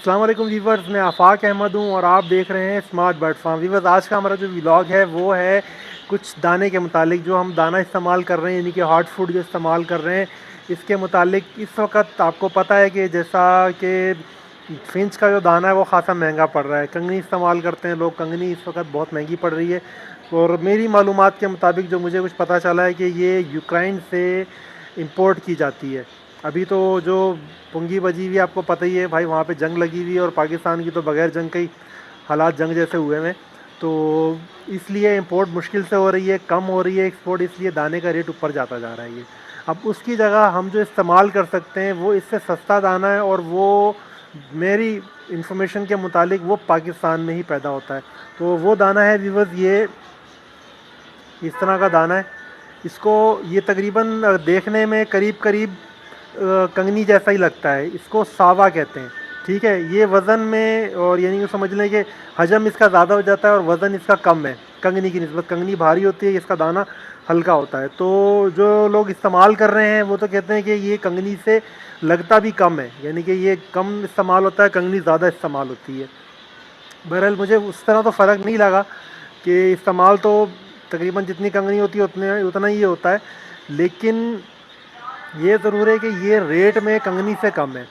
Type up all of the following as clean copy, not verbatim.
अस्सलाम वालेकुम वीवर्स, मैं आफाक अहमद हूँ और आप देख रहे हैं स्मार्ट बर्ड फार्म। वीवर्स, आज का हमारा जो व्लॉग है वो है कुछ दाने के मुतालिक। जो हम दाना इस्तेमाल कर रहे हैं, यानी कि हॉट फूड जो इस्तेमाल कर रहे हैं, इसके मुतालिक इस वक्त आपको पता है कि जैसा कि फिंच का जो दाना है वो ख़ासा महंगा पड़ रहा है। कंगनी इस्तेमाल करते हैं लोग, कंगनी इस वक्त बहुत महंगी पड़ रही है। और मेरी मालूमात के मुताबिक जो मुझे कुछ पता चला है कि ये यूक्रेन से इंपोर्ट की जाती है। अभी तो जो पुंगी बजी हुई है, आपको पता ही है भाई, वहाँ पे जंग लगी हुई है और पाकिस्तान की तो बगैर जंग के ही हालात जंग जैसे हुए हैं। तो इसलिए इंपोर्ट मुश्किल से हो रही है, कम हो रही है एक्सपोर्ट, इसलिए दाने का रेट ऊपर जाता जा रहा है ये। अब उसकी जगह हम जो इस्तेमाल कर सकते हैं वो इससे सस्ता दाना है, और वो मेरी इंफॉर्मेशन के मुतालिक वो पाकिस्तान में ही पैदा होता है। तो वो दाना है व्यूअर्स, ये इस तरह का दाना है। इसको ये तकरीबन देखने में करीब करीब कंगनी जैसा ही लगता है। इसको सावा कहते हैं। ठीक है, ये वज़न में, और यानी कि समझ लें कि हजम इसका ज़्यादा हो जाता है और वज़न इसका कम है कंगनी की निस्बत। कंगनी भारी होती है, इसका दाना हल्का होता है। तो जो लोग इस्तेमाल कर रहे हैं वो तो कहते हैं कि ये कंगनी से लगता भी कम है, यानी कि ये कम इस्तेमाल होता है, कंगनी ज़्यादा इस्तेमाल होती है। बहरहाल मुझे उस तरह तो फ़र्क नहीं लगा कि इस्तेमाल तो तकरीबन जितनी कंगनी होती है उतना ही ये होता है। लेकिन ये ज़रूर है कि ये रेट में कंगनी से कम है।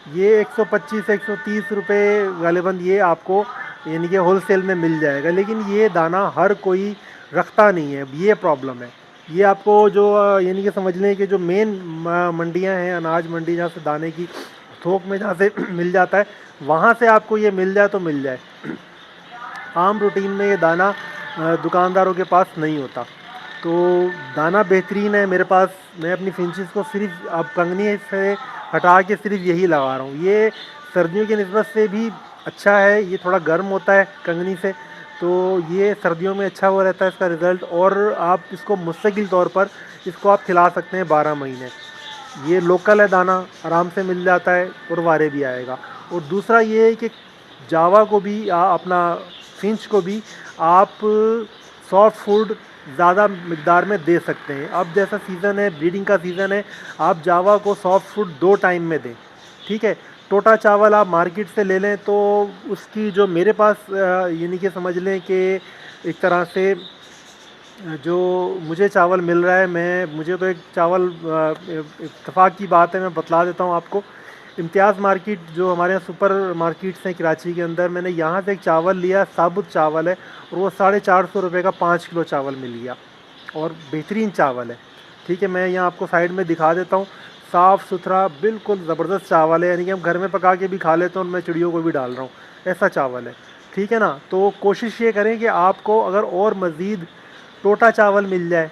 ये 125 से 130 रुपये गालिबन ये आपको यानी कि होल सेल में मिल जाएगा। लेकिन ये दाना हर कोई रखता नहीं है, ये प्रॉब्लम है। ये आपको जो यानी कि समझ लें कि जो मेन मंडियां हैं, अनाज मंडी जहाँ से दाने की थोक में जहाँ से मिल जाता है, वहाँ से आपको ये मिल जाए तो मिल जाए। आम रूटीन में ये दाना दुकानदारों के पास नहीं होता। तो दाना बेहतरीन है मेरे पास। मैं अपनी फिंचेस को सिर्फ अब कंगनी से हटा के सिर्फ यही लगा रहा हूँ। ये सर्दियों की निस्बत से भी अच्छा है, ये थोड़ा गर्म होता है कंगनी से, तो ये सर्दियों में अच्छा हो रहता है इसका रिज़ल्ट। और आप इसको मुस्तकिल तौर पर इसको आप खिला सकते हैं 12 महीने। ये लोकल है दाना, आराम से मिल जाता है और वारे भी आएगा। और दूसरा ये है कि जावा को भी अपना फिंच को भी आप सॉफ्ट फूड ज़्यादा मकदार में दे सकते हैं। अब जैसा सीज़न है, ब्रीडिंग का सीज़न है, आप जावा को सॉफ्ट फूड 2 टाइम में दें। ठीक है, टोटा चावल आप मार्केट से ले लें तो उसकी जो मेरे पास यानी कि समझ लें कि एक तरह से जो मुझे चावल मिल रहा है, मुझे तो एक चावल इत्तेफाक की बात है, मैं बतला देता हूँ आपको। इम्तियाज़ मार्केट जो हमारे यहाँ सुपर मार्केट्स हैं कराची के अंदर, मैंने यहाँ से एक चावल लिया, साबुत चावल है, और वो 450 रुपये का 5 किलो चावल मिल गया, और बेहतरीन चावल है। ठीक है, मैं यहाँ आपको साइड में दिखा देता हूँ। साफ़ सुथरा बिल्कुल ज़बरदस्त चावल है, यानी कि हम घर में पका के भी खा लेते हैं और मैं चिड़ियों को भी डाल रहा हूँ, ऐसा चावल है। ठीक है ना। तो कोशिश ये करें कि आपको अगर और मज़ीद टोटा चावल मिल जाए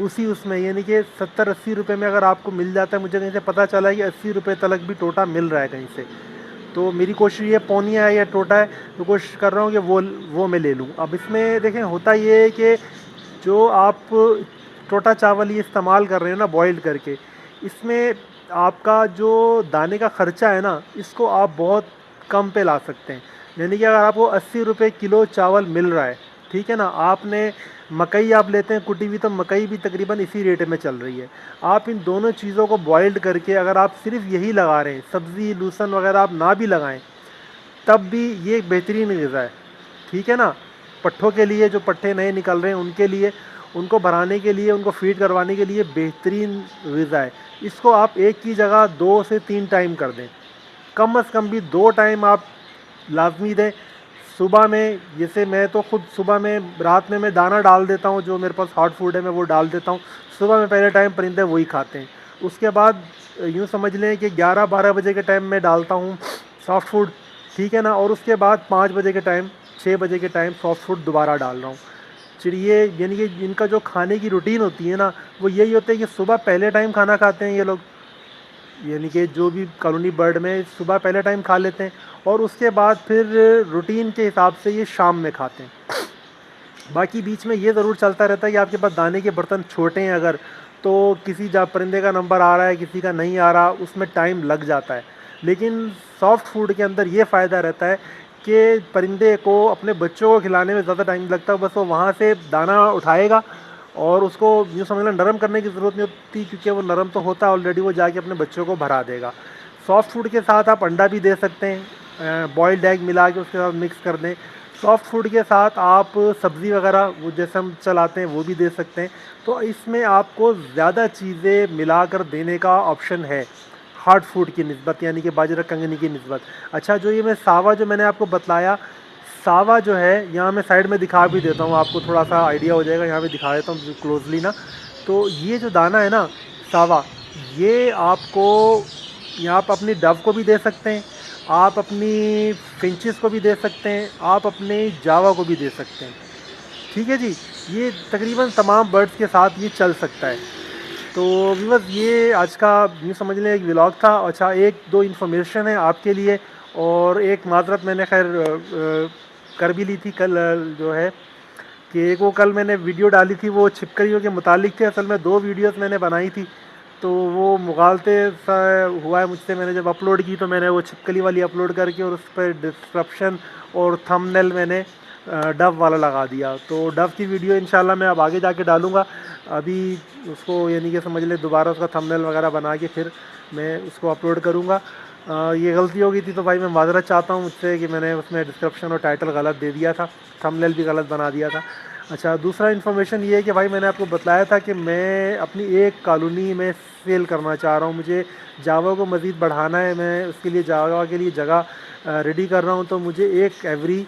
उसी उसमें, यानी कि 70-80 रुपये में अगर आपको मिल जाता है, मुझे कहीं से पता चला है कि 80 रुपये तक भी टोटा मिल रहा है कहीं से, तो मेरी कोशिश ये पौनिया है या टोटा है, तो कोशिश कर रहा हूँ कि वो मैं ले लूँ। अब इसमें देखें होता ये है कि जो आप टोटा चावल ये इस्तेमाल कर रहे हैं ना बॉइल्ड करके, इसमें आपका जो दाने का ख़र्चा है ना, इसको आप बहुत कम पे ला सकते हैं। यानी कि अगर आपको 80 रुपये किलो चावल मिल रहा है, ठीक है ना, आपने मकई आप लेते हैं कुटी हुई, तो मकई भी तकरीबन इसी रेट में चल रही है। आप इन दोनों चीज़ों को बॉइल्ड करके अगर आप सिर्फ यही लगा रहे हैं, सब्ज़ी लूसन वगैरह आप ना भी लगाएं, तब भी ये एक बेहतरीन ग़िज़ा है। ठीक है ना। पट्ठों के लिए, जो पट्ठे नए निकल रहे हैं उनके लिए, उनको भराने के लिए, उनको फीड करवाने के लिए बेहतरीन ग़िज़ा है। इसको आप एक की जगह 2 से 3 टाइम कर दें, कम अज़ कम भी 2 टाइम आप लाजमी दें। सुबह में, जैसे मैं तो ख़ुद सुबह में, रात में मैं दाना डाल देता हूँ, जो मेरे पास हॉट फूड है मैं वो डाल देता हूँ। सुबह में पहले टाइम परिंदे वही खाते हैं। उसके बाद यूँ समझ लें कि 11-12 बजे के टाइम मैं डालता हूँ सॉफ्ट फूड। ठीक है ना। और उसके बाद 5 बजे के टाइम, 6 बजे के टाइम सॉफ्ट फूड दोबारा डाल रहा हूँ। चिड़िए यानी कि जिनका जो खाने की रूटीन होती है ना, वो यही होता है कि सुबह पहले टाइम खाना खाते हैं ये लोग, यानी कि जो भी कॉलोनी बर्ड में सुबह पहले टाइम खा लेते हैं, और उसके बाद फिर रूटीन के हिसाब से ये शाम में खाते हैं। बाकी बीच में ये ज़रूर चलता रहता है कि आपके पास दाने के बर्तन छोटे हैं अगर, तो किसी जा परिंदे का नंबर आ रहा है, किसी का नहीं आ रहा, उसमें टाइम लग जाता है। लेकिन सॉफ्ट फूड के अंदर ये फ़ायदा रहता है कि परिंदे को अपने बच्चों को खिलाने में ज़्यादा टाइम लगता है। बस वो वहाँ से दाना उठाएगा और उसको यूँ समझ लें नरम करने की ज़रूरत नहीं होती, क्योंकि वो नरम तो होता है ऑलरेडी, वो जाके अपने बच्चों को भरा देगा। सॉफ्ट फूड के साथ आप अंडा भी दे सकते हैं, बॉइल्ड एग मिला के उसके साथ मिक्स कर दें। सॉफ्ट फूड के साथ आप सब्ज़ी वगैरह वो जैसे हम चलाते हैं वो भी दे सकते हैं। तो इसमें आपको ज़्यादा चीज़ें मिलाकर देने का ऑप्शन है हार्ड फूड की निस्बत, यानी कि बाजरा कंगनी की निस्बत। अच्छा, जो ये मैं सावा जो मैंने आपको बतलाया, सावा जो है यहाँ मैं साइड में दिखा भी देता हूँ, आपको थोड़ा सा आइडिया हो जाएगा। यहाँ पे दिखा देता हूँ क्लोजली ना। तो ये जो दाना है ना सावा, ये आपको यहाँ आप अपनी डव को भी दे सकते हैं, आप अपनी फिंचेस को भी दे सकते हैं, आप अपने जावा को भी दे सकते हैं। ठीक है जी, ये तकरीबन तमाम बर्ड्स के साथ ये चल सकता है। तो व्यूअर्स, ये आज का यूँ समझ लें एक व्लॉग था। अच्छा, एक दो इन्फॉर्मेशन है आपके लिए, और एक माजरत मैंने खैर कर भी ली थी कल, जो है कि एक वो कल मैंने वीडियो डाली थी वो छिपकलियों के मुतालिक थे। असल में 2 वीडियोस मैंने बनाई थी, तो वो मुगालते सा हुआ है मुझसे। मैंने जब अपलोड की तो मैंने वो छिपकली वाली अपलोड करके और उस पर डिस्क्रिप्शन और थंबनेल मैंने डव वाला लगा दिया। तो डव की वीडियो इंशाल्लाह मैं अब आगे जाके डालूँगा। अभी उसको यानी कि समझ ले दोबारा उसका थंबनेल वगैरह बना के फिर मैं उसको अपलोड करूँगा। ये गलती हो गई थी तो भाई मैं माज़रत चाहता हूँ मुझसे कि मैंने उसमें डिस्क्रिप्शन और टाइटल गलत दे दिया था, थंबनेल भी गलत बना दिया था। अच्छा, दूसरा इन्फॉर्मेशन ये है कि भाई मैंने आपको बताया था कि मैं अपनी एक कॉलोनी में सेल करना चाह रहा हूँ। मुझे जावा को मज़ीद बढ़ाना है, मैं उसके लिए जावा के लिए जगह रेडी कर रहा हूँ। तो मुझे एक एवरी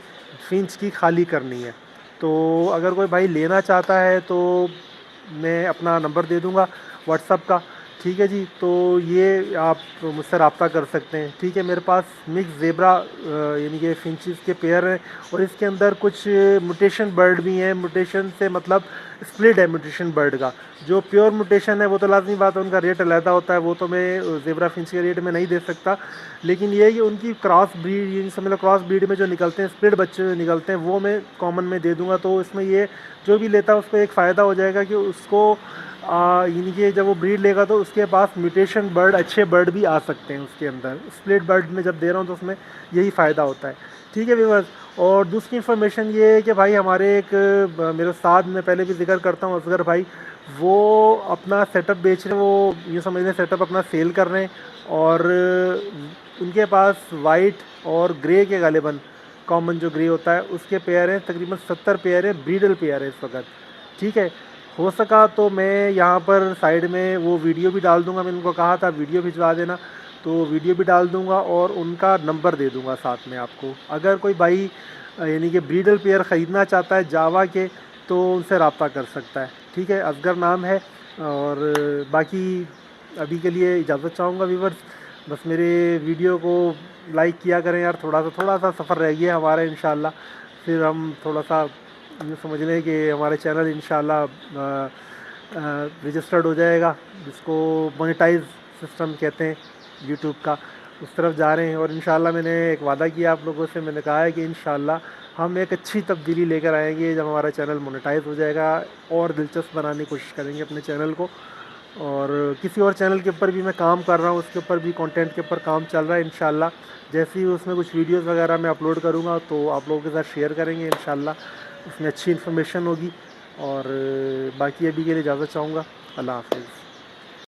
फिंच की खाली करनी है। तो अगर कोई भाई लेना चाहता है तो मैं अपना नंबर दे दूँगा व्हाट्सअप का। ठीक है जी, तो ये आप मुझसे रब्ता कर सकते हैं। ठीक है, मेरे पास मिक्स ज़ेब्रा यानी कि फिंचेस के पेयर हैं, और इसके अंदर कुछ म्यूटेशन बर्ड भी हैं। म्यूटेशन से मतलब स्प्लिट है म्यूटेशन बर्ड का। जो प्योर म्यूटेशन है वो तो लाजमी बात है, उनका रेट अलग होता है, वो तो मैं ज़ेब्रा फिंच के रेट में नहीं दे सकता। लेकिन ये है कि उनकी क्रॉस ब्रीड, ये समझ क्रॉस ब्रीड में जो निकलते हैं, स्प्लिट बच्चे जो निकलते हैं, वो मैं कॉमन में दे दूँगा। तो इसमें ये जो भी लेता है उसको एक फ़ायदा हो जाएगा कि उसको यानी कि जब वो ब्रीड लेगा तो उसके पास म्यूटेशन बर्ड, अच्छे बर्ड भी आ सकते हैं उसके अंदर। स्प्लिट बर्ड में जब दे रहा हूँ तो उसमें यही फ़ायदा होता है। ठीक है व्यूअर्स, और दूसरी इन्फॉर्मेशन ये है कि भाई हमारे एक मेरे साथ में पहले भी जिक्र करता हूँ असगर भाई, वो अपना सेटअप बेच रहे हैं। वो ये समझ लें सेटअप अपना सेल कर रहे हैं, और उनके पास वाइट और ग्रे के गालिबन कॉमन जो ग्रे होता है उसके पेयर हैं, तकरीबन 70 पेयर हैं, ब्रीडल पेयर है इस वक्त। ठीक है, हो सका तो मैं यहाँ पर साइड में वो वीडियो भी डाल दूँगा। मैंने उनको कहा था वीडियो भिजवा देना, तो वीडियो भी डाल दूँगा और उनका नंबर दे दूँगा साथ में आपको। अगर कोई भाई यानी कि ब्रीडल पेयर ख़रीदना चाहता है जावा के तो उनसे रब्ता कर सकता है। ठीक है, असगर नाम है। और बाकी अभी के लिए इजाज़त चाहूँगा व्यूअर्स, बस मेरे वीडियो को लाइक किया करें यार। थोड़ा सा सफ़र रह गया हमारा, इंशाल्लाह फिर हम थोड़ा सा ये समझ लें कि हमारे चैनल इंशाल्लाह रजिस्टर्ड हो जाएगा, जिसको मोनेटाइज सिस्टम कहते हैं यूट्यूब का, उस तरफ जा रहे हैं। और इंशाल्लाह मैंने एक वादा किया आप लोगों से, मैंने कहा है कि इंशाल्लाह हम एक अच्छी तब्दीली लेकर आएंगे जब हमारा चैनल मोनेटाइज हो जाएगा, और दिलचस्प बनाने की कोशिश करेंगे अपने चैनल को। और किसी और चैनल के ऊपर भी मैं काम कर रहा हूँ, उसके ऊपर भी कंटेंट के ऊपर काम चल रहा है। इंशाल्लाह जैसे ही उसमें कुछ वीडियोस वगैरह मैं अपलोड करूँगा तो आप लोगों के साथ शेयर करेंगे इंशाल्लाह, उसमें अच्छी इन्फॉर्मेशन होगी। और बाकी अभी के लिए इजाज़त चाहूँगा। अल्लाह हाफ़िज़।